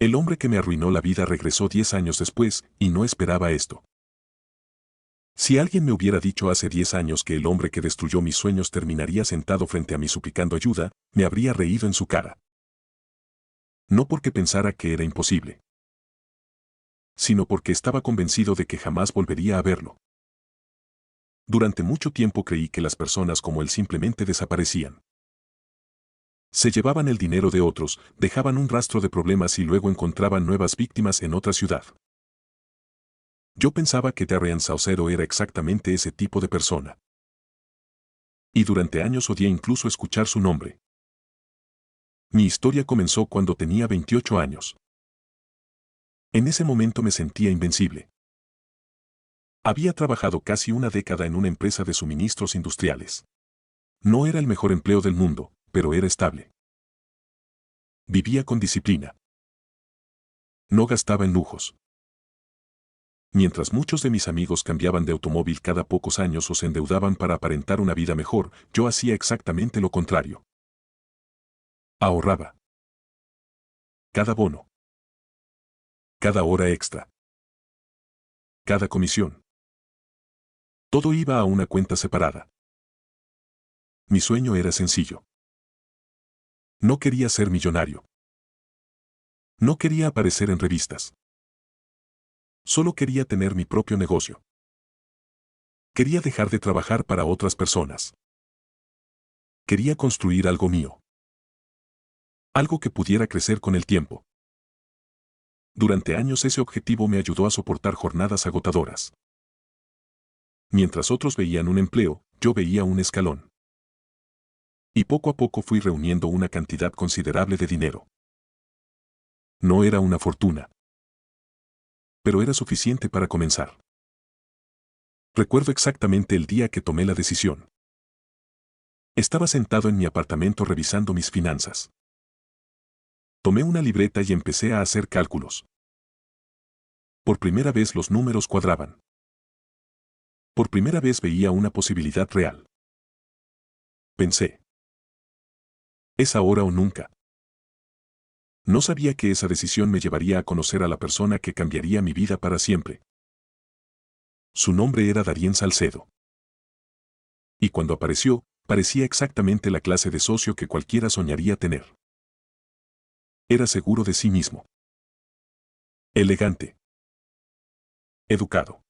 El hombre que me arruinó la vida regresó 10 años después, y no esperaba esto. Si alguien me hubiera dicho hace 10 años que el hombre que destruyó mis sueños terminaría sentado frente a mí suplicando ayuda, me habría reído en su cara. No porque pensara que era imposible, sino porque estaba convencido de que jamás volvería a verlo. Durante mucho tiempo creí que las personas como él simplemente desaparecían. Se llevaban el dinero de otros, dejaban un rastro de problemas y luego encontraban nuevas víctimas en otra ciudad. Yo pensaba que Darian Saucedo era exactamente ese tipo de persona. Y durante años odié incluso escuchar su nombre. Mi historia comenzó cuando tenía 28 años. En ese momento me sentía invencible. Había trabajado casi una década en una empresa de suministros industriales. No era el mejor empleo del mundo, pero era estable. Vivía con disciplina. No gastaba en lujos. Mientras muchos de mis amigos cambiaban de automóvil cada pocos años o se endeudaban para aparentar una vida mejor, yo hacía exactamente lo contrario. Ahorraba. Cada bono. Cada hora extra. Cada comisión. Todo iba a una cuenta separada. Mi sueño era sencillo. No quería ser millonario. No quería aparecer en revistas. Solo quería tener mi propio negocio. Quería dejar de trabajar para otras personas. Quería construir algo mío. Algo que pudiera crecer con el tiempo. Durante años ese objetivo me ayudó a soportar jornadas agotadoras. Mientras otros veían un empleo, yo veía un escalón. Y poco a poco fui reuniendo una cantidad considerable de dinero. No era una fortuna, pero era suficiente para comenzar. Recuerdo exactamente el día que tomé la decisión. Estaba sentado en mi apartamento revisando mis finanzas. Tomé una libreta y empecé a hacer cálculos. Por primera vez los números cuadraban. Por primera vez veía una posibilidad real. Pensé. Es ahora o nunca. No sabía que esa decisión me llevaría a conocer a la persona que cambiaría mi vida para siempre. Su nombre era Darian Salcedo. Y cuando apareció, parecía exactamente la clase de socio que cualquiera soñaría tener. Era seguro de sí mismo. Elegante. Educado.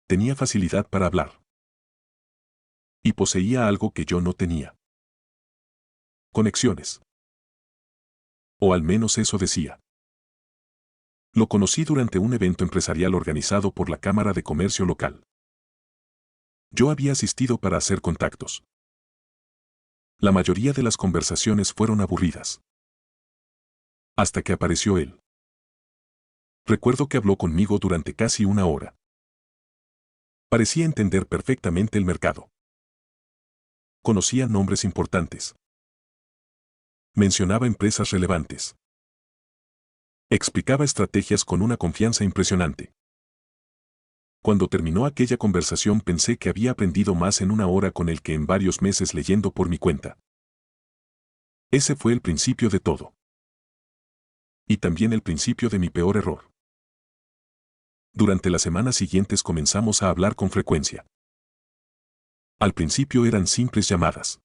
Tenía facilidad para hablar. Y poseía algo que yo no tenía. Conexiones. O al menos eso decía. Lo conocí durante un evento empresarial organizado por la Cámara de Comercio local. Yo había asistido para hacer contactos. La mayoría de las conversaciones fueron aburridas. Hasta que apareció él. Recuerdo que habló conmigo durante casi una hora. Parecía entender perfectamente el mercado. Conocía nombres importantes. Mencionaba empresas relevantes. Explicaba estrategias con una confianza impresionante. Cuando terminó aquella conversación pensé que había aprendido más en una hora con él que en varios meses leyendo por mi cuenta. Ese fue el principio de todo. Y también el principio de mi peor error. Durante las semanas siguientes comenzamos a hablar con frecuencia. Al principio eran simples llamadas.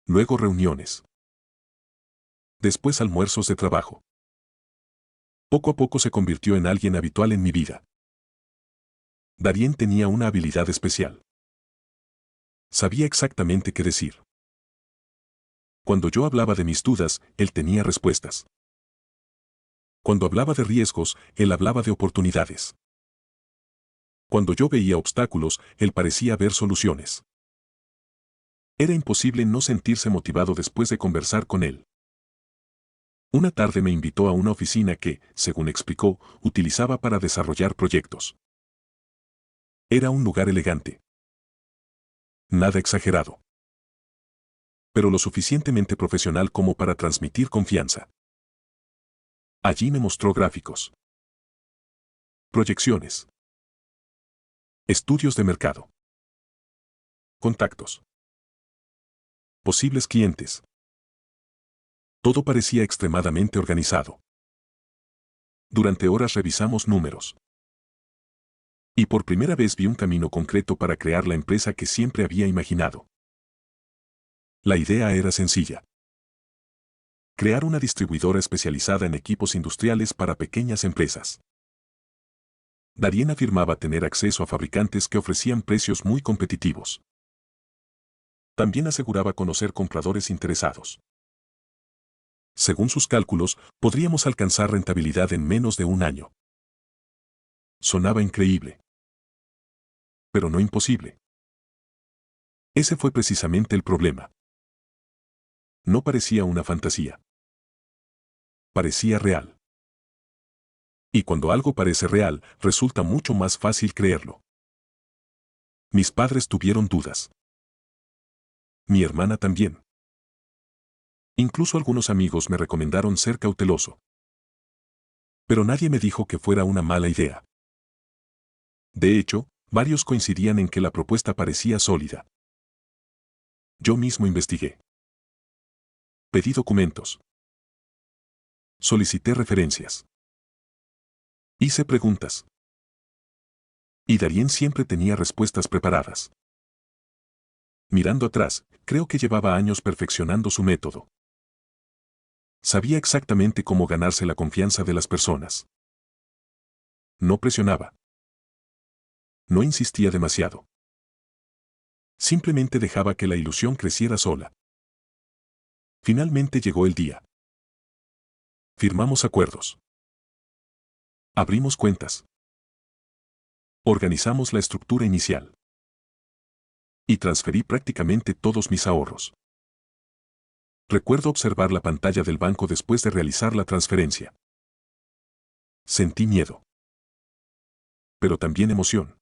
Luego reuniones. Después almuerzos de trabajo. Poco a poco se convirtió en alguien habitual en mi vida. Darian tenía una habilidad especial. Sabía exactamente qué decir. Cuando yo hablaba de mis dudas, él tenía respuestas. Cuando hablaba de riesgos, él hablaba de oportunidades. Cuando yo veía obstáculos, él parecía ver soluciones. Era imposible no sentirse motivado después de conversar con él. Una tarde me invitó a una oficina que, según explicó, utilizaba para desarrollar proyectos. Era un lugar elegante. Nada exagerado. Pero lo suficientemente profesional como para transmitir confianza. Allí me mostró gráficos. Proyecciones. Estudios de mercado. Contactos. Posibles clientes. Todo parecía extremadamente organizado. Durante horas revisamos números. Y por primera vez vi un camino concreto para crear la empresa que siempre había imaginado. La idea era sencilla. Crear una distribuidora especializada en equipos industriales para pequeñas empresas. Darien afirmaba tener acceso a fabricantes que ofrecían precios muy competitivos. También aseguraba conocer compradores interesados. Según sus cálculos, podríamos alcanzar rentabilidad en menos de un año. Sonaba increíble. Pero no imposible. Ese fue precisamente el problema. No parecía una fantasía. Parecía real. Y cuando algo parece real, resulta mucho más fácil creerlo. Mis padres tuvieron dudas. Mi hermana también. Incluso algunos amigos me recomendaron ser cauteloso. Pero nadie me dijo que fuera una mala idea. De hecho, varios coincidían en que la propuesta parecía sólida. Yo mismo investigué. Pedí documentos. Solicité referencias. Hice preguntas. Y Darien siempre tenía respuestas preparadas. Mirando atrás, creo que llevaba años perfeccionando su método. Sabía exactamente cómo ganarse la confianza de las personas. No presionaba. No insistía demasiado. Simplemente dejaba que la ilusión creciera sola. Finalmente llegó el día. Firmamos acuerdos. Abrimos cuentas. Organizamos la estructura inicial. Y transferí prácticamente todos mis ahorros. Recuerdo observar la pantalla del banco después de realizar la transferencia. Sentí miedo. Pero también emoción.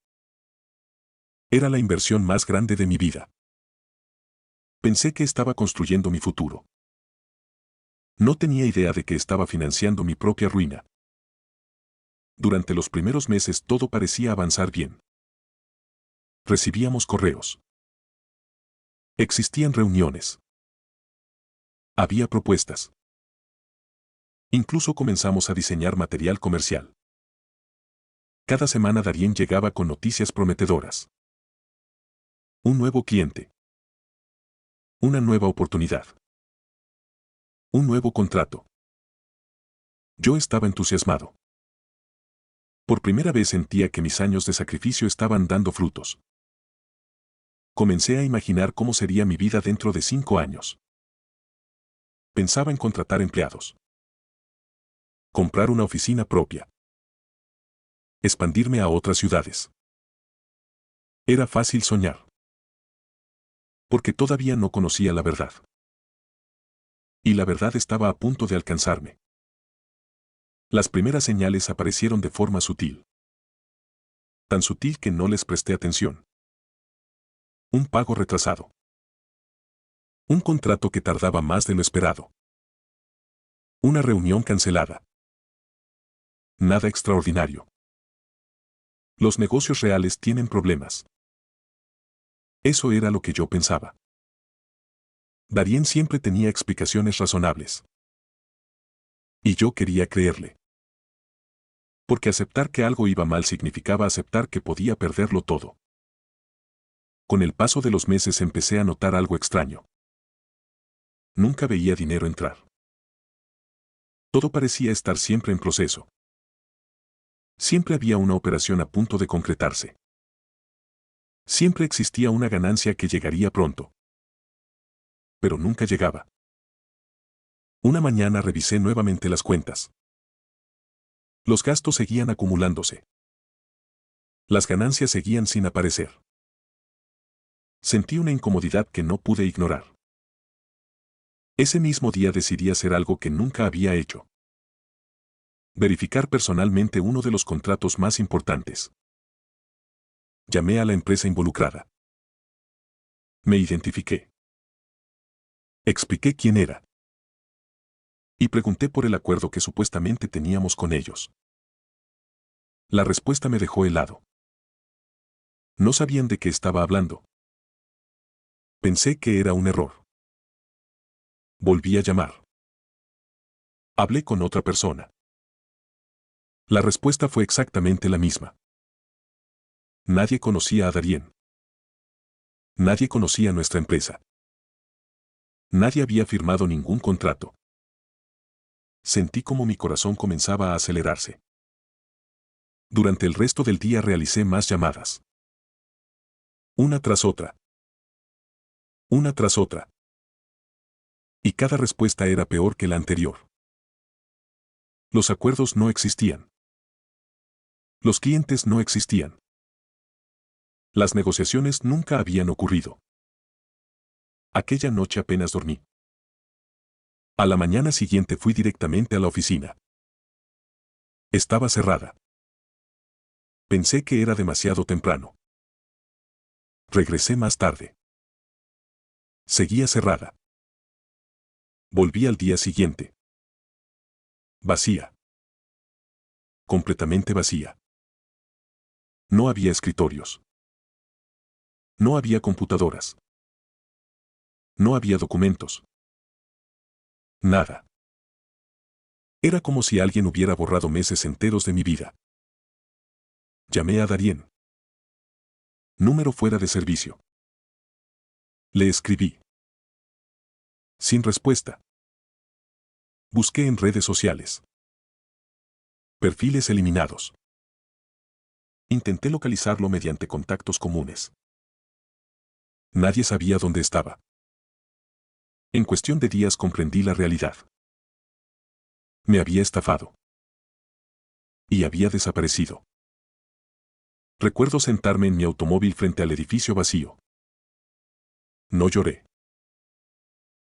Era la inversión más grande de mi vida. Pensé que estaba construyendo mi futuro. No tenía idea de que estaba financiando mi propia ruina. Durante los primeros meses todo parecía avanzar bien. Recibíamos correos. Existían reuniones. Había propuestas. Incluso comenzamos a diseñar material comercial. Cada semana Darien llegaba con noticias prometedoras. Un nuevo cliente. Una nueva oportunidad. Un nuevo contrato. Yo estaba entusiasmado. Por primera vez sentía que mis años de sacrificio estaban dando frutos. Comencé a imaginar cómo sería mi vida dentro de 5 años. Pensaba en contratar empleados. Comprar una oficina propia. Expandirme a otras ciudades. Era fácil soñar. Porque todavía no conocía la verdad. Y la verdad estaba a punto de alcanzarme. Las primeras señales aparecieron de forma sutil. Tan sutil que no les presté atención. Un pago retrasado. Un contrato que tardaba más de lo esperado. Una reunión cancelada. Nada extraordinario. Los negocios reales tienen problemas. Eso era lo que yo pensaba. Darien siempre tenía explicaciones razonables. Y yo quería creerle. Porque aceptar que algo iba mal significaba aceptar que podía perderlo todo. Con el paso de los meses empecé a notar algo extraño. Nunca veía dinero entrar. Todo parecía estar siempre en proceso. Siempre había una operación a punto de concretarse. Siempre existía una ganancia que llegaría pronto. Pero nunca llegaba. Una mañana revisé nuevamente las cuentas. Los gastos seguían acumulándose. Las ganancias seguían sin aparecer. Sentí una incomodidad que no pude ignorar. Ese mismo día decidí hacer algo que nunca había hecho. Verificar personalmente uno de los contratos más importantes. Llamé a la empresa involucrada. Me identifiqué. Expliqué quién era. Y pregunté por el acuerdo que supuestamente teníamos con ellos. La respuesta me dejó helado. No sabían de qué estaba hablando. Pensé que era un error. Volví a llamar. Hablé con otra persona. La respuesta fue exactamente la misma. Nadie conocía a Darien. Nadie conocía nuestra empresa. Nadie había firmado ningún contrato. Sentí como mi corazón comenzaba a acelerarse. Durante el resto del día realicé más llamadas. Una tras otra. Una tras otra. Y cada respuesta era peor que la anterior. Los acuerdos no existían. Los clientes no existían. Las negociaciones nunca habían ocurrido. Aquella noche apenas dormí. A la mañana siguiente fui directamente a la oficina. Estaba cerrada. Pensé que era demasiado temprano. Regresé más tarde. Seguía cerrada. Volví al día siguiente. Vacía. Completamente vacía. No había escritorios. No había computadoras. No había documentos. Nada. Era como si alguien hubiera borrado meses enteros de mi vida. Llamé a Darien. Número fuera de servicio. Le escribí. Sin respuesta. Busqué en redes sociales. Perfiles eliminados. Intenté localizarlo mediante contactos comunes. Nadie sabía dónde estaba. En cuestión de días comprendí la realidad. Me había estafado. Y había desaparecido. Recuerdo sentarme en mi automóvil frente al edificio vacío. No lloré.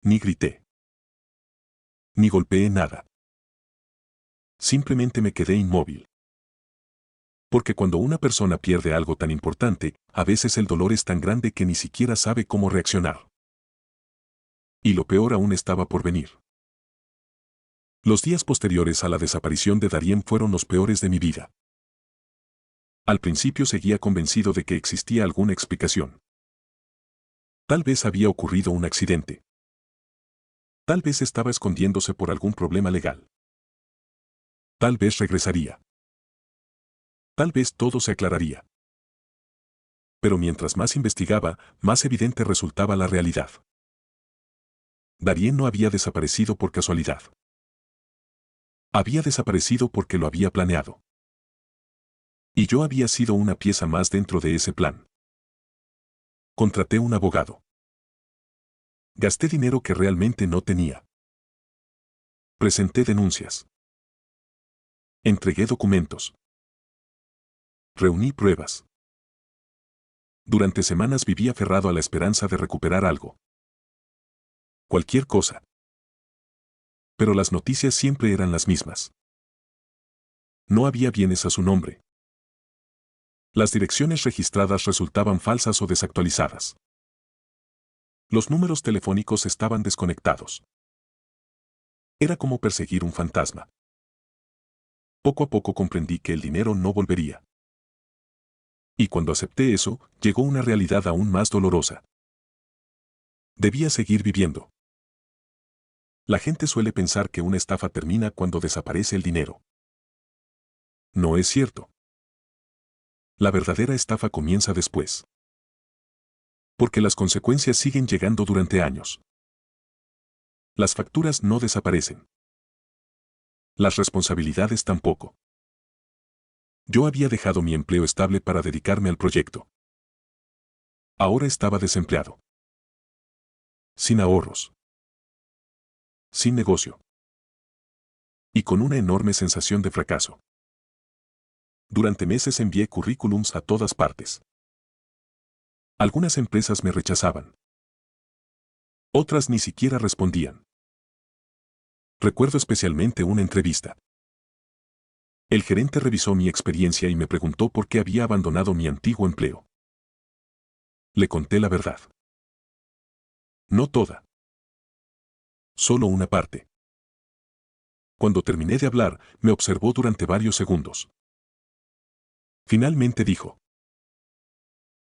Ni grité. Ni golpeé nada. Simplemente me quedé inmóvil. Porque cuando una persona pierde algo tan importante, a veces el dolor es tan grande que ni siquiera sabe cómo reaccionar. Y lo peor aún estaba por venir. Los días posteriores a la desaparición de Darien fueron los peores de mi vida. Al principio seguía convencido de que existía alguna explicación. Tal vez había ocurrido un accidente. Tal vez estaba escondiéndose por algún problema legal. Tal vez regresaría. Tal vez todo se aclararía. Pero mientras más investigaba, más evidente resultaba la realidad. Darien no había desaparecido por casualidad. Había desaparecido porque lo había planeado. Y yo había sido una pieza más dentro de ese plan. Contraté un abogado. Gasté dinero que realmente no tenía. Presenté denuncias. Entregué documentos. Reuní pruebas. Durante semanas viví aferrado a la esperanza de recuperar algo. Cualquier cosa. Pero las noticias siempre eran las mismas. No había bienes a su nombre. Las direcciones registradas resultaban falsas o desactualizadas. Los números telefónicos estaban desconectados. Era como perseguir un fantasma. Poco a poco comprendí que el dinero no volvería. Y cuando acepté eso, llegó una realidad aún más dolorosa. Debía seguir viviendo. La gente suele pensar que una estafa termina cuando desaparece el dinero. No es cierto. La verdadera estafa comienza después. Porque las consecuencias siguen llegando durante años. Las facturas no desaparecen. Las responsabilidades tampoco. Yo había dejado mi empleo estable para dedicarme al proyecto. Ahora estaba desempleado. Sin ahorros. Sin negocio. Y con una enorme sensación de fracaso. Durante meses envié currículums a todas partes. Algunas empresas me rechazaban. Otras ni siquiera respondían. Recuerdo especialmente una entrevista. El gerente revisó mi experiencia y me preguntó por qué había abandonado mi antiguo empleo. Le conté la verdad. No toda. Solo una parte. Cuando terminé de hablar, me observó durante varios segundos. Finalmente dijo: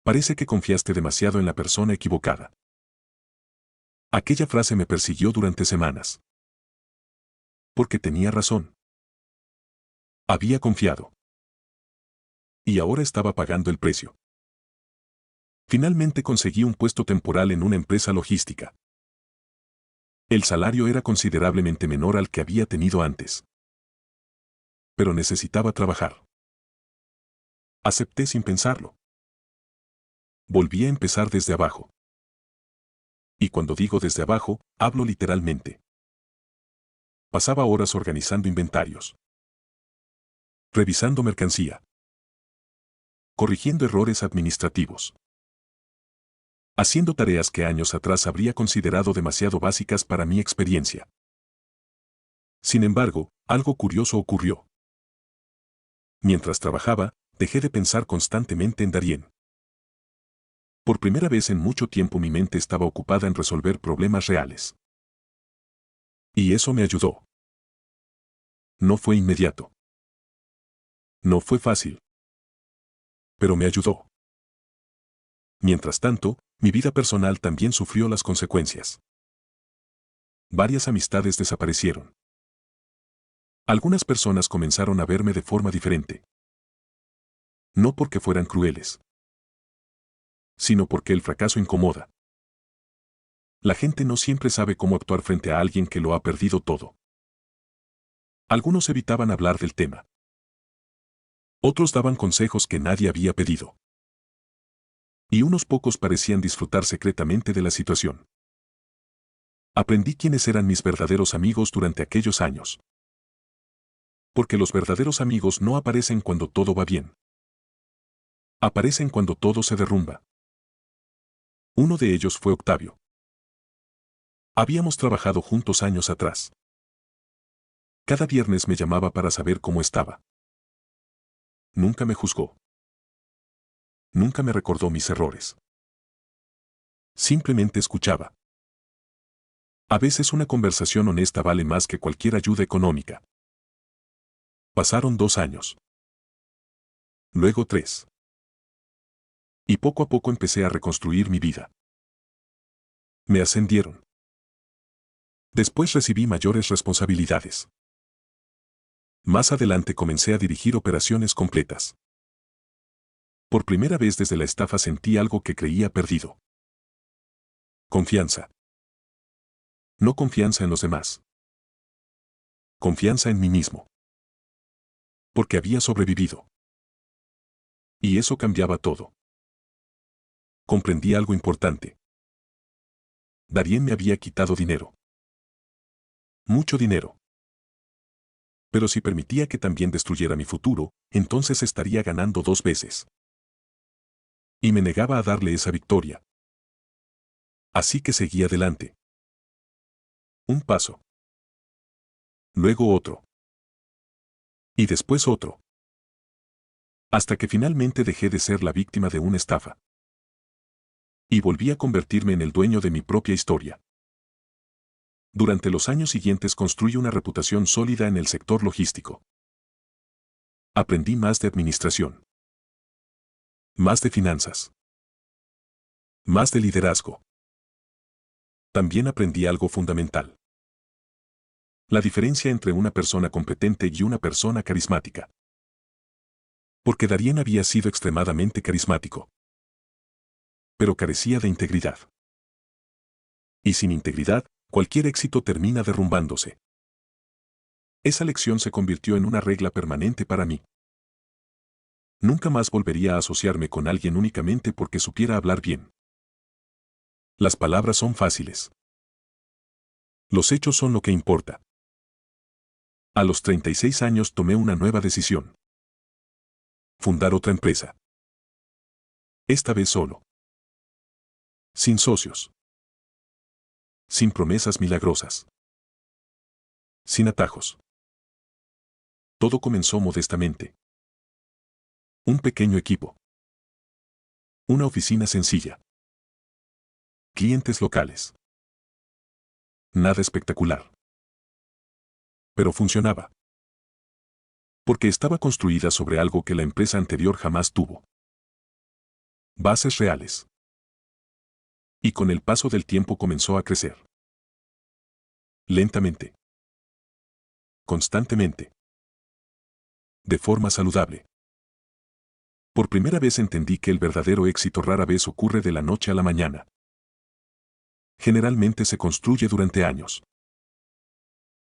parece que confiaste demasiado en la persona equivocada. Aquella frase me persiguió durante semanas. Porque tenía razón. Había confiado. Y ahora estaba pagando el precio. Finalmente conseguí un puesto temporal en una empresa logística. El salario era considerablemente menor al que había tenido antes. Pero necesitaba trabajar. Acepté sin pensarlo. Volví a empezar desde abajo. Y cuando digo desde abajo, hablo literalmente. Pasaba horas organizando inventarios, revisando mercancía, corrigiendo errores administrativos, haciendo tareas que años atrás habría considerado demasiado básicas para mi experiencia. Sin embargo, algo curioso ocurrió. Mientras trabajaba, dejé de pensar constantemente en Darien. Por primera vez en mucho tiempo mi mente estaba ocupada en resolver problemas reales. Y eso me ayudó. No fue inmediato. No fue fácil. Pero me ayudó. Mientras tanto, mi vida personal también sufrió las consecuencias. Varias amistades desaparecieron. Algunas personas comenzaron a verme de forma diferente. No porque fueran crueles, sino porque el fracaso incomoda. La gente no siempre sabe cómo actuar frente a alguien que lo ha perdido todo. Algunos evitaban hablar del tema. Otros daban consejos que nadie había pedido. Y unos pocos parecían disfrutar secretamente de la situación. Aprendí quiénes eran mis verdaderos amigos durante aquellos años. Porque los verdaderos amigos no aparecen cuando todo va bien. Aparecen cuando todo se derrumba. Uno de ellos fue Octavio. Habíamos trabajado juntos años atrás. Cada viernes me llamaba para saber cómo estaba. Nunca me juzgó. Nunca me recordó mis errores. Simplemente escuchaba. A veces una conversación honesta vale más que cualquier ayuda económica. Pasaron 2 años. Luego 3. Y poco a poco empecé a reconstruir mi vida. Me ascendieron. Después recibí mayores responsabilidades. Más adelante comencé a dirigir operaciones completas. Por primera vez desde la estafa sentí algo que creía perdido. Confianza. No confianza en los demás. Confianza en mí mismo. Porque había sobrevivido. Y eso cambiaba todo. Comprendí algo importante. Darien me había quitado dinero. Mucho dinero. Pero si permitía que también destruyera mi futuro, entonces estaría ganando 2 veces. Y me negaba a darle esa victoria. Así que seguí adelante. Un paso. Luego otro. Y después otro. Hasta que finalmente dejé de ser la víctima de una estafa. Y volví a convertirme en el dueño de mi propia historia. Durante los años siguientes construí una reputación sólida en el sector logístico. Aprendí más de administración. Más de finanzas. Más de liderazgo. También aprendí algo fundamental. La diferencia entre una persona competente y una persona carismática. Porque Darien había sido extremadamente carismático. Pero carecía de integridad. Y sin integridad, cualquier éxito termina derrumbándose. Esa lección se convirtió en una regla permanente para mí. Nunca más volvería a asociarme con alguien únicamente porque supiera hablar bien. Las palabras son fáciles. Los hechos son lo que importa. A los 36 años tomé una nueva decisión. Fundar otra empresa. Esta vez solo. Sin socios. Sin promesas milagrosas. Sin atajos. Todo comenzó modestamente. Un pequeño equipo. Una oficina sencilla. Clientes locales. Nada espectacular. Pero funcionaba. Porque estaba construida sobre algo que la empresa anterior jamás tuvo. Bases reales. Y con el paso del tiempo comenzó a crecer. Lentamente. Constantemente. De forma saludable. Por primera vez entendí que el verdadero éxito rara vez ocurre de la noche a la mañana. Generalmente se construye durante años.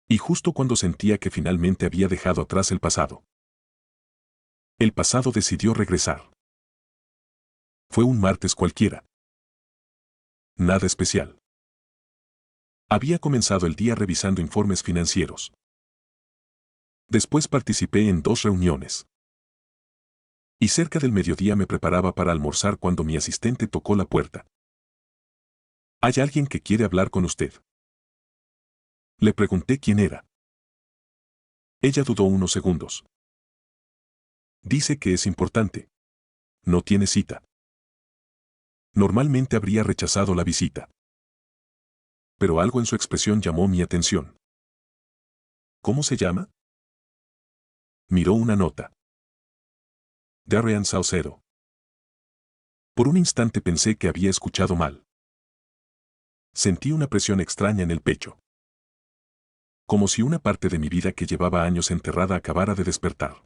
Y justo cuando sentía que finalmente había dejado atrás el pasado decidió regresar. Fue un martes cualquiera. Nada especial. Había comenzado el día revisando informes financieros. Después participé en 2 reuniones. Y cerca del mediodía me preparaba para almorzar cuando mi asistente tocó la puerta. ¿Hay alguien que quiere hablar con usted? Le pregunté quién era. Ella dudó unos segundos. Dice que es importante. No tiene cita. Normalmente habría rechazado la visita. Pero algo en su expresión llamó mi atención. ¿Cómo se llama? Miró una nota. Darren Saucedo. Por un instante pensé que había escuchado mal. Sentí una presión extraña en el pecho. Como si una parte de mi vida que llevaba años enterrada acabara de despertar.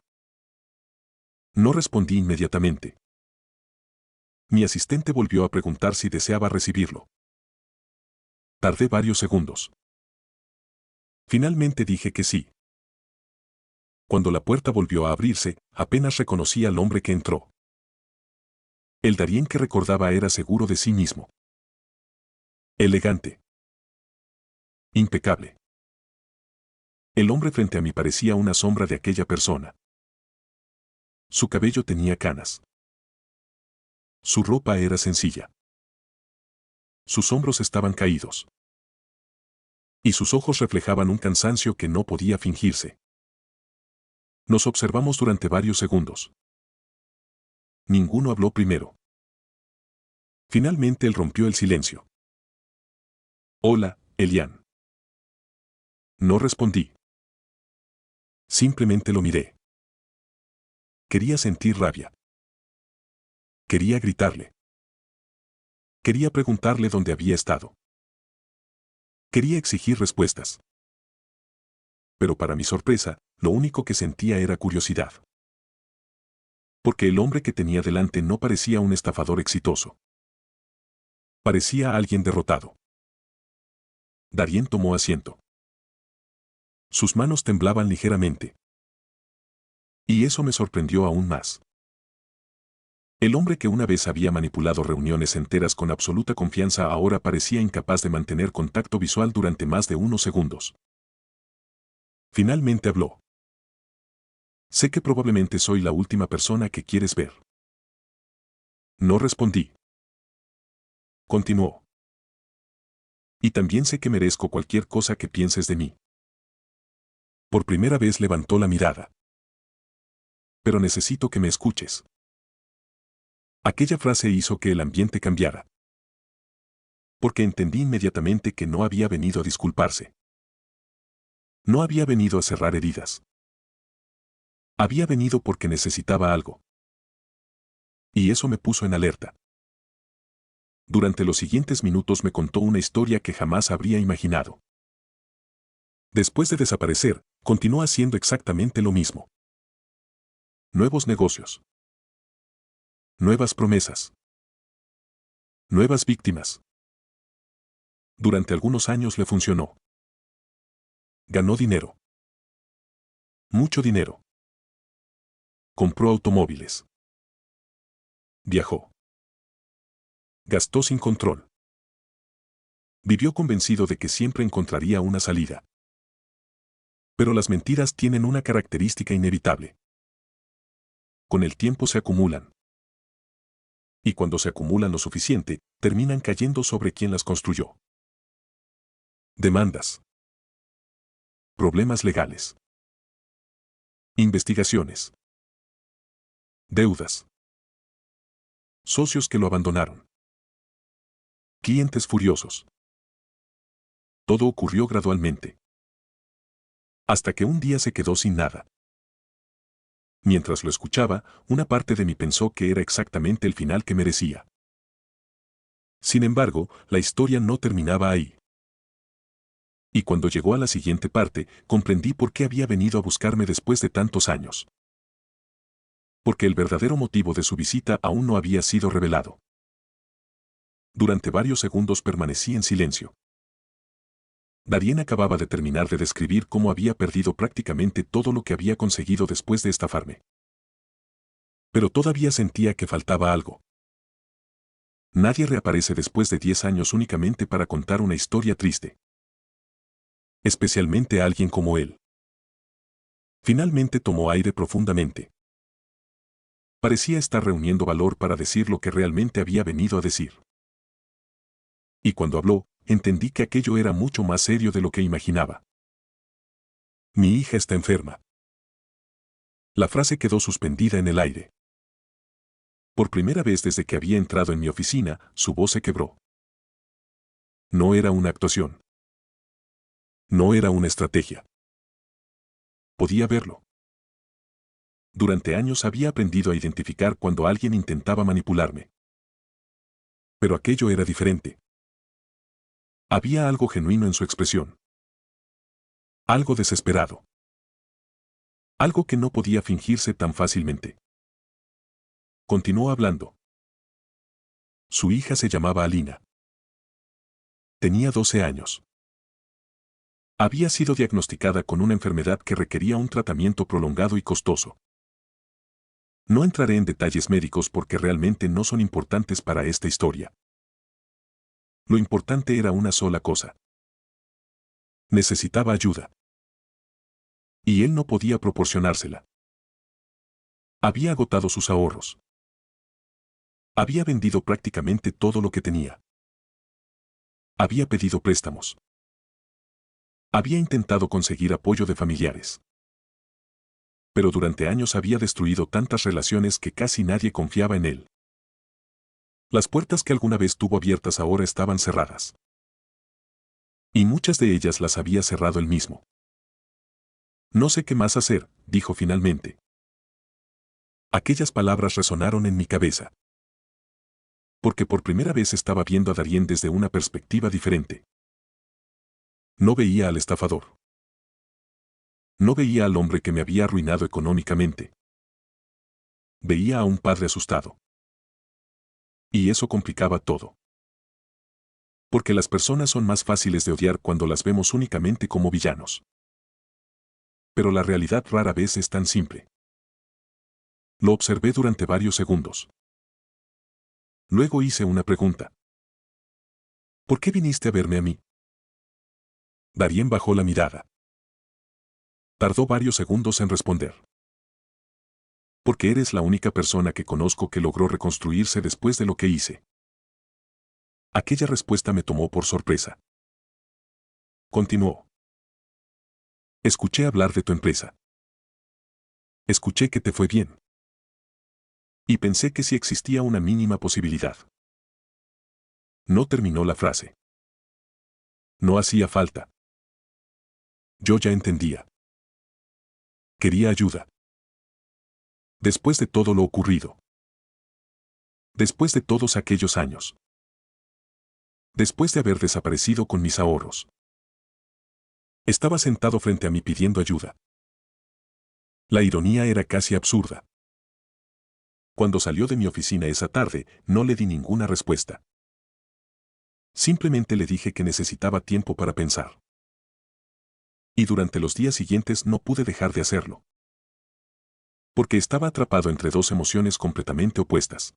No respondí inmediatamente. Mi asistente volvió a preguntar si deseaba recibirlo. Tardé varios segundos. Finalmente dije que sí. Cuando la puerta volvió a abrirse, apenas reconocí al hombre que entró. El Darien que recordaba era seguro de sí mismo. Elegante. Impecable. El hombre frente a mí parecía una sombra de aquella persona. Su cabello tenía canas. Su ropa era sencilla. Sus hombros estaban caídos. Y sus ojos reflejaban un cansancio que no podía fingirse. Nos observamos durante varios segundos. Ninguno habló primero. Finalmente él rompió el silencio. Hola, Elian. No respondí. Simplemente lo miré. Quería sentir rabia. Quería gritarle. Quería preguntarle dónde había estado. Quería exigir respuestas. Pero para mi sorpresa, lo único que sentía era curiosidad. Porque el hombre que tenía delante no parecía un estafador exitoso. Parecía alguien derrotado. Darien tomó asiento. Sus manos temblaban ligeramente. Y eso me sorprendió aún más. El hombre que una vez había manipulado reuniones enteras con absoluta confianza ahora parecía incapaz de mantener contacto visual durante más de unos segundos. Finalmente habló. Sé que probablemente soy la última persona que quieres ver. No respondí. Continuó. Y también sé que merezco cualquier cosa que pienses de mí. Por primera vez levantó la mirada. Pero necesito que me escuches. Aquella frase hizo que el ambiente cambiara. Porque entendí inmediatamente que no había venido a disculparse. No había venido a cerrar heridas. Había venido porque necesitaba algo. Y eso me puso en alerta. Durante los siguientes minutos me contó una historia que jamás habría imaginado. Después de desaparecer, continuó haciendo exactamente lo mismo. Nuevos negocios. Nuevas promesas. Nuevas víctimas. Durante algunos años le funcionó. Ganó dinero. Mucho dinero. Compró automóviles. Viajó. Gastó sin control. Vivió convencido de que siempre encontraría una salida. Pero las mentiras tienen una característica inevitable. Con el tiempo se acumulan. Y cuando se acumulan lo suficiente, terminan cayendo sobre quien las construyó. Demandas. Problemas legales. Investigaciones. Deudas. Socios que lo abandonaron. Clientes furiosos. Todo ocurrió gradualmente. Hasta que un día se quedó sin nada. Mientras lo escuchaba, una parte de mí pensó que era exactamente el final que merecía. Sin embargo, la historia no terminaba ahí. Y cuando llegó a la siguiente parte, comprendí por qué había venido a buscarme después de tantos años. Porque el verdadero motivo de su visita aún no había sido revelado. Durante varios segundos permanecí en silencio. Darien acababa de terminar de describir cómo había perdido prácticamente todo lo que había conseguido después de estafarme. Pero todavía sentía que faltaba algo. Nadie reaparece después de 10 años únicamente para contar una historia triste. Especialmente alguien como él. Finalmente tomó aire profundamente. Parecía estar reuniendo valor para decir lo que realmente había venido a decir. Y cuando habló, entendí que aquello era mucho más serio de lo que imaginaba. Mi hija está enferma. La frase quedó suspendida en el aire. Por primera vez desde que había entrado en mi oficina, su voz se quebró. No era una actuación. No era una estrategia. Podía verlo. Durante años había aprendido a identificar cuando alguien intentaba manipularme. Pero aquello era diferente. Había algo genuino en su expresión. Algo desesperado. Algo que no podía fingirse tan fácilmente. Continuó hablando. Su hija se llamaba Alina. Tenía 12 años. Había sido diagnosticada con una enfermedad que requería un tratamiento prolongado y costoso. No entraré en detalles médicos porque realmente no son importantes para esta historia. Lo importante era una sola cosa. Necesitaba ayuda. Y él no podía proporcionársela. Había agotado sus ahorros. Había vendido prácticamente todo lo que tenía. Había pedido préstamos. Había intentado conseguir apoyo de familiares. Pero durante años había destruido tantas relaciones que casi nadie confiaba en él. Las puertas que alguna vez tuvo abiertas ahora estaban cerradas. Y muchas de ellas las había cerrado él mismo. No sé qué más hacer, dijo finalmente. Aquellas palabras resonaron en mi cabeza. Porque por primera vez estaba viendo a Darien desde una perspectiva diferente. No veía al estafador. No veía al hombre que me había arruinado económicamente. Veía a un padre asustado. Y eso complicaba todo. Porque las personas son más fáciles de odiar cuando las vemos únicamente como villanos. Pero la realidad rara vez es tan simple. Lo observé durante varios segundos. Luego hice una pregunta. ¿Por qué viniste a verme a mí? Darien bajó la mirada. Tardó varios segundos en responder. Porque eres la única persona que conozco que logró reconstruirse después de lo que hice. Aquella respuesta me tomó por sorpresa. Continuó. Escuché hablar de tu empresa. Escuché que te fue bien. Y pensé que si existía una mínima posibilidad. No terminó la frase. No hacía falta. Yo ya entendía. Quería ayuda. Después de todo lo ocurrido. Después de todos aquellos años. Después de haber desaparecido con mis ahorros. Estaba sentado frente a mí pidiendo ayuda. La ironía era casi absurda. Cuando salió de mi oficina esa tarde, no le di ninguna respuesta. Simplemente le dije que necesitaba tiempo para pensar. Y durante los días siguientes no pude dejar de hacerlo. Porque estaba atrapado entre dos emociones completamente opuestas.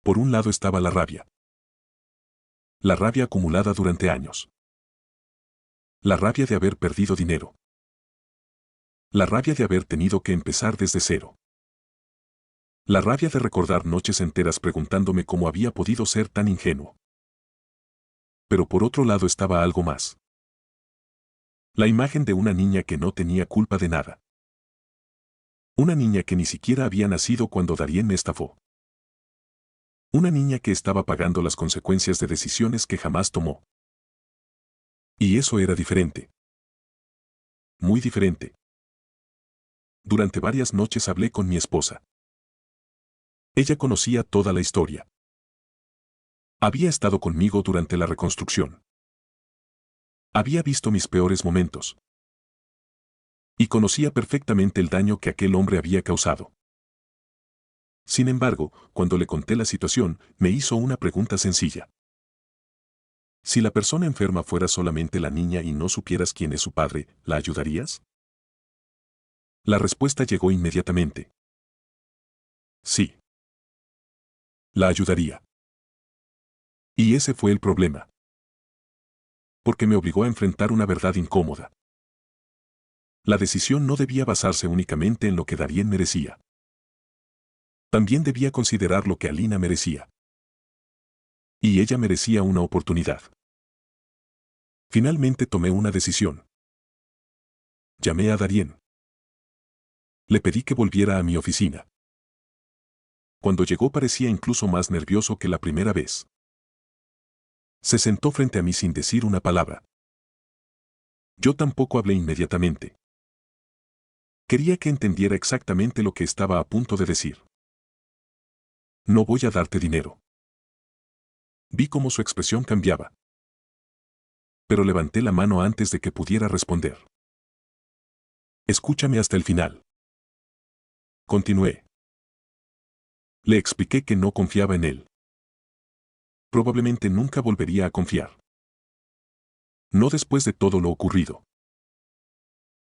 Por un lado estaba la rabia. La rabia acumulada durante años. La rabia de haber perdido dinero. La rabia de haber tenido que empezar desde cero. La rabia de recordar noches enteras preguntándome cómo había podido ser tan ingenuo. Pero por otro lado estaba algo más. La imagen de una niña que no tenía culpa de nada. Una niña que ni siquiera había nacido cuando Darien me estafó. Una niña que estaba pagando las consecuencias de decisiones que jamás tomó. Y eso era diferente. Muy diferente. Durante varias noches hablé con mi esposa. Ella conocía toda la historia. Había estado conmigo durante la reconstrucción. Había visto mis peores momentos. Y conocía perfectamente el daño que aquel hombre había causado. Sin embargo, cuando le conté la situación, me hizo una pregunta sencilla. Si la persona enferma fuera solamente la niña y no supieras quién es su padre, ¿la ayudarías? La respuesta llegó inmediatamente. Sí. La ayudaría. Y ese fue el problema. Porque me obligó a enfrentar una verdad incómoda. La decisión no debía basarse únicamente en lo que Darien merecía. También debía considerar lo que Alina merecía. Y ella merecía una oportunidad. Finalmente tomé una decisión. Llamé a Darien. Le pedí que volviera a mi oficina. Cuando llegó parecía incluso más nervioso que la primera vez. Se sentó frente a mí sin decir una palabra. Yo tampoco hablé inmediatamente. Quería que entendiera exactamente lo que estaba a punto de decir. No voy a darte dinero. Vi cómo su expresión cambiaba. Pero levanté la mano antes de que pudiera responder. Escúchame hasta el final. Continué. Le expliqué que no confiaba en él. Probablemente nunca volvería a confiar. No después de todo lo ocurrido.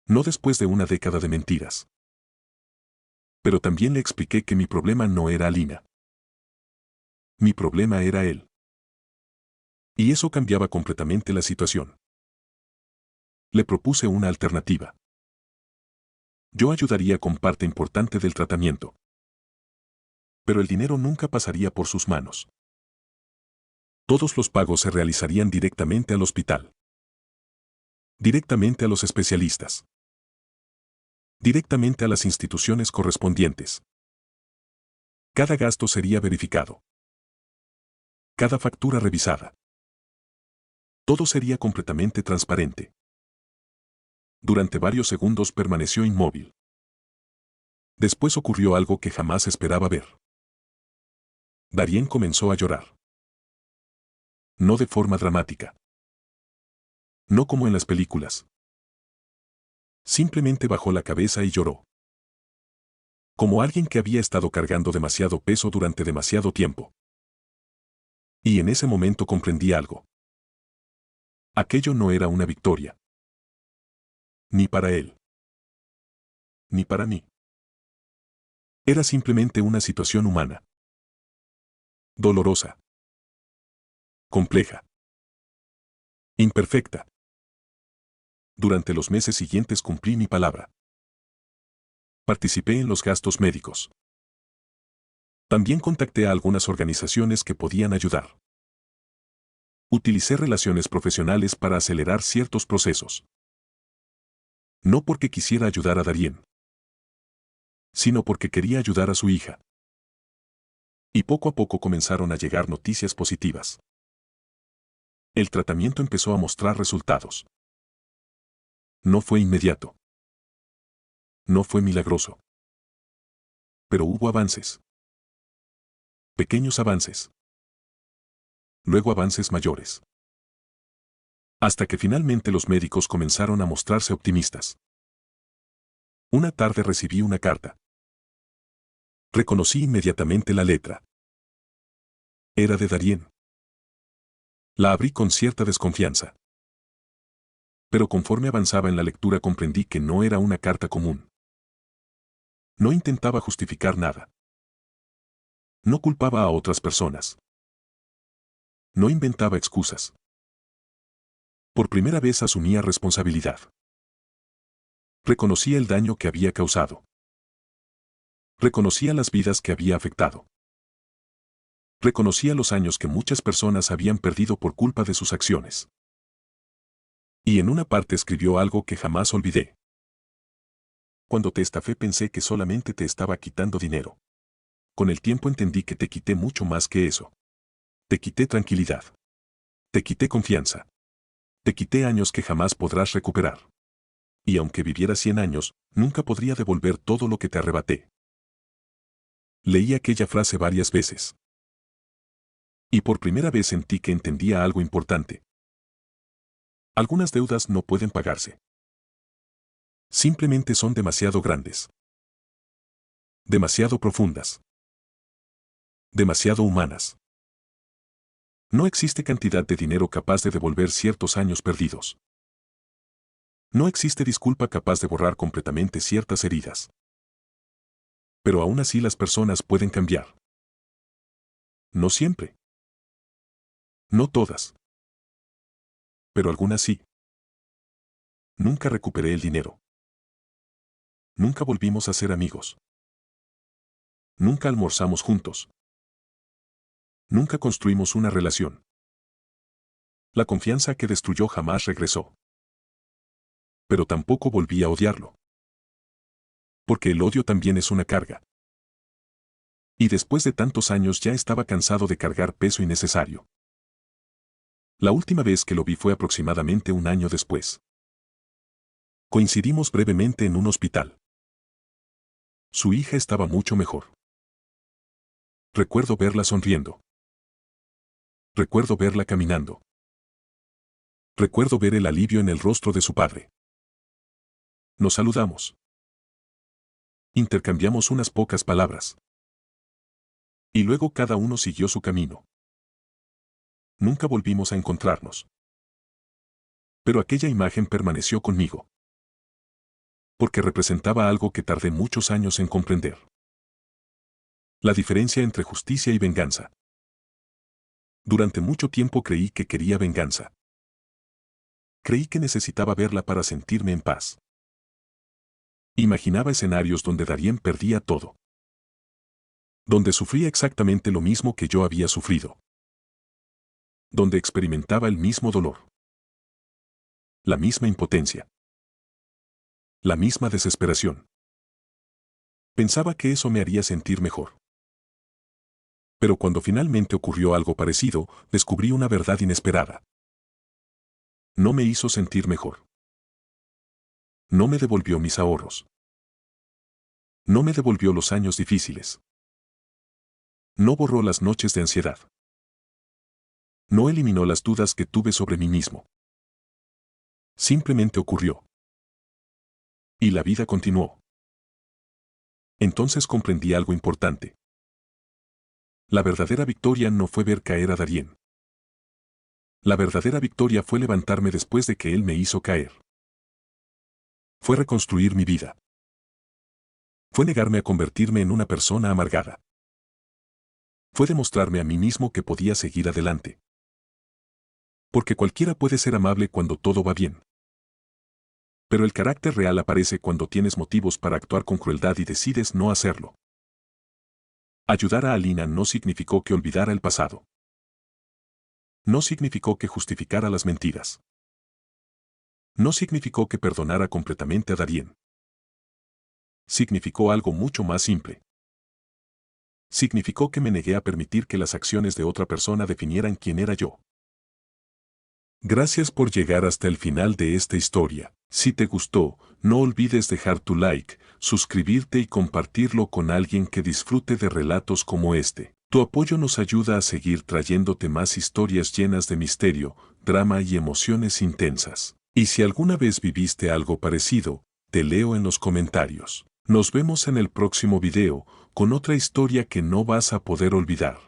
No después de una década de mentiras. Pero también le expliqué que mi problema no era Alina. Mi problema era él. Y eso cambiaba completamente la situación. Le propuse una alternativa. Yo ayudaría con parte importante del tratamiento. Pero el dinero nunca pasaría por sus manos. Todos los pagos se realizarían directamente al hospital. Directamente a los especialistas. Directamente a las instituciones correspondientes. Cada gasto sería verificado. Cada factura revisada. Todo sería completamente transparente. Durante varios segundos permaneció inmóvil. Después ocurrió algo que jamás esperaba ver. Darien comenzó a llorar. No de forma dramática. No como en las películas. Simplemente bajó la cabeza y lloró. Como alguien que había estado cargando demasiado peso durante demasiado tiempo. Y en ese momento comprendí algo. Aquello no era una victoria. Ni para él. Ni para mí. Era simplemente una situación humana. Dolorosa. Compleja. Imperfecta. Durante los meses siguientes cumplí mi palabra. Participé en los gastos médicos. También contacté a algunas organizaciones que podían ayudar. Utilicé relaciones profesionales para acelerar ciertos procesos. No porque quisiera ayudar a Darien, sino porque quería ayudar a su hija. Y poco a poco comenzaron a llegar noticias positivas. El tratamiento empezó a mostrar resultados. No fue inmediato. No fue milagroso. Pero hubo avances. Pequeños avances. Luego avances mayores. Hasta que finalmente los médicos comenzaron a mostrarse optimistas. Una tarde recibí una carta. Reconocí inmediatamente la letra. Era de Darien. La abrí con cierta desconfianza. Pero conforme avanzaba en la lectura comprendí que no era una carta común. No intentaba justificar nada. No culpaba a otras personas. No inventaba excusas. Por primera vez asumía responsabilidad. Reconocía el daño que había causado. Reconocía las vidas que había afectado. Reconocía los años que muchas personas habían perdido por culpa de sus acciones. Y en una parte escribió algo que jamás olvidé. Cuando te estafé pensé que solamente te estaba quitando dinero. Con el tiempo entendí que te quité mucho más que eso. Te quité tranquilidad. Te quité confianza. Te quité años que jamás podrás recuperar. Y aunque viviera 100 años, nunca podría devolver todo lo que te arrebaté. Leí aquella frase varias veces. Y por primera vez sentí que entendía algo importante. Algunas deudas no pueden pagarse. Simplemente son demasiado grandes. Demasiado profundas. Demasiado humanas. No existe cantidad de dinero capaz de devolver ciertos años perdidos. No existe disculpa capaz de borrar completamente ciertas heridas. Pero aún así las personas pueden cambiar. No siempre. No todas. Pero algunas sí. Nunca recuperé el dinero. Nunca volvimos a ser amigos. Nunca almorzamos juntos. Nunca construimos una relación. La confianza que destruyó jamás regresó. Pero tampoco volví a odiarlo. Porque el odio también es una carga. Y después de tantos años ya estaba cansado de cargar peso innecesario. La última vez que lo vi fue aproximadamente un año después. Coincidimos brevemente en un hospital. Su hija estaba mucho mejor. Recuerdo verla sonriendo. Recuerdo verla caminando. Recuerdo ver el alivio en el rostro de su padre. Nos saludamos. Intercambiamos unas pocas palabras. Y luego cada uno siguió su camino. Nunca volvimos a encontrarnos. Pero aquella imagen permaneció conmigo. Porque representaba algo que tardé muchos años en comprender. La diferencia entre justicia y venganza. Durante mucho tiempo creí que quería venganza. Creí que necesitaba verla para sentirme en paz. Imaginaba escenarios donde Darien perdía todo. Donde sufría exactamente lo mismo que yo había sufrido. Donde experimentaba el mismo dolor. La misma impotencia. La misma desesperación. Pensaba que eso me haría sentir mejor. Pero cuando finalmente ocurrió algo parecido, descubrí una verdad inesperada. No me hizo sentir mejor. No me devolvió mis ahorros. No me devolvió los años difíciles. No borró las noches de ansiedad. No eliminó las dudas que tuve sobre mí mismo. Simplemente ocurrió. Y la vida continuó. Entonces comprendí algo importante. La verdadera victoria no fue ver caer a Darien. La verdadera victoria fue levantarme después de que él me hizo caer. Fue reconstruir mi vida. Fue negarme a convertirme en una persona amargada. Fue demostrarme a mí mismo que podía seguir adelante. Porque cualquiera puede ser amable cuando todo va bien. Pero el carácter real aparece cuando tienes motivos para actuar con crueldad y decides no hacerlo. Ayudar a Alina no significó que olvidara el pasado. No significó que justificara las mentiras. No significó que perdonara completamente a Darien. Significó algo mucho más simple. Significó que me negué a permitir que las acciones de otra persona definieran quién era yo. Gracias por llegar hasta el final de esta historia. Si te gustó, no olvides dejar tu like, suscribirte y compartirlo con alguien que disfrute de relatos como este. Tu apoyo nos ayuda a seguir trayéndote más historias llenas de misterio, drama y emociones intensas. Y si alguna vez viviste algo parecido, te leo en los comentarios. Nos vemos en el próximo video, con otra historia que no vas a poder olvidar.